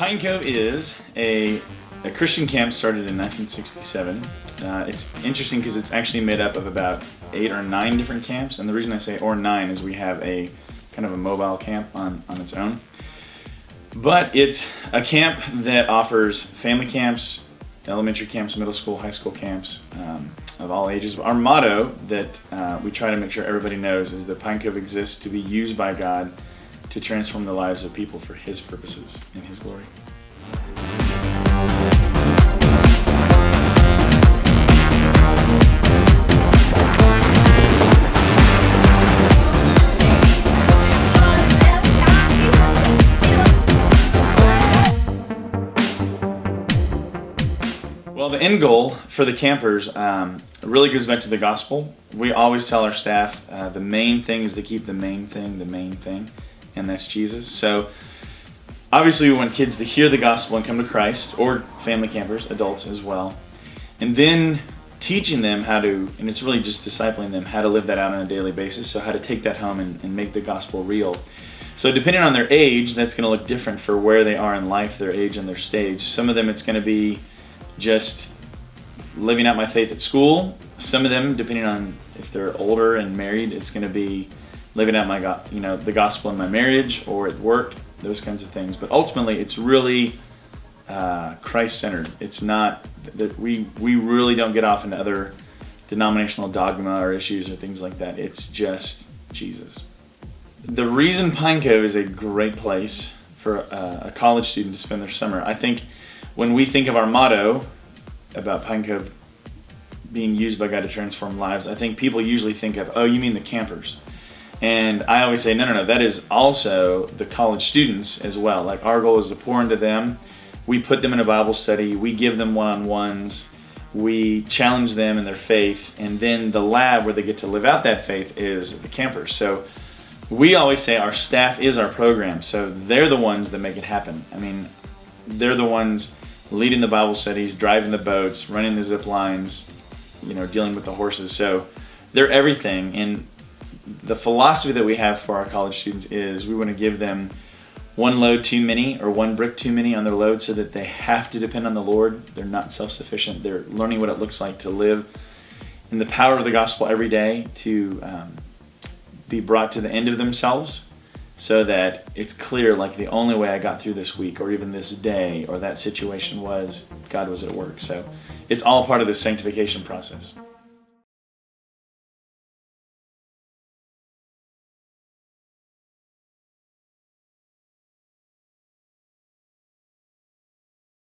Pine Cove is a Christian camp started in 1967. It's interesting because it's actually made up of about 8 or 9 different camps, and the reason I say or 9 is we have a kind of a mobile camp on its own. But it's a camp that offers family camps, elementary camps, middle school, high school camps of all ages. Our motto that we try to make sure everybody knows is that Pine Cove exists to be used by God to transform the lives of people for His purposes and His glory. Well, the end goal for the campers really goes back to the gospel. We always tell our staff the main thing is to keep the main thing, and that's Jesus. So obviously we want kids to hear the gospel and come to Christ, or family campers, adults as well. And then teaching them how to, and it's really just discipling them, how to live that out on a daily basis, so how to take that home and make the gospel real. So depending on their age, that's going to look different for where they are in life, their age and their stage. Some of them it's going to be just living out my faith at school. Some of them, depending on if they're older and married, it's going to be living out the gospel in my marriage or at work, those kinds of things. But ultimately, it's really Christ-centered. It's not that we really don't get off into other denominational dogma or issues or things like that. It's just Jesus. The reason Pine Cove is a great place for a college student to spend their summer, I think when we think of our motto about Pine Cove being used by God to transform lives, I think people usually think of, oh, you mean the campers. And I always say, no, that is also the college students as well. Like, our goal is to pour into them. We put them in a Bible study. We give them one-on-ones. We challenge them in their faith. And then the lab where they get to live out that faith is the campers. So we always say our staff is our program. So they're the ones that make it happen. I mean, they're the ones leading the Bible studies, driving the boats, running the zip lines, dealing with the horses. So they're everything. And the philosophy that we have for our college students is we want to give them one load too many or one brick too many on their load so that they have to depend on the Lord. They're not self-sufficient. They're learning what it looks like to live in the power of the gospel every day, to be brought to the end of themselves so that it's clear, like, the only way I got through this week or even this day or that situation was God was at work. So it's all part of the sanctification process.